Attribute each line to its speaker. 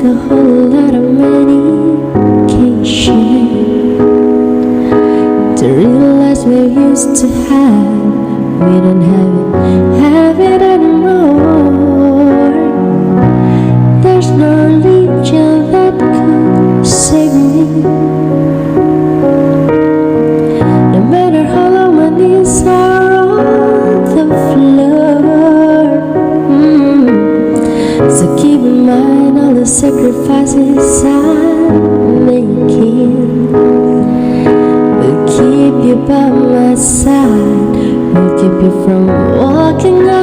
Speaker 1: a whole lot of medication to realize we used to have. We don't have it anymore. There's no religion that could save me. No matter how long my knees are on the floor. So keep in mind all the sacrifices I'm making. Will keep you by my side. Will keep you from walking out.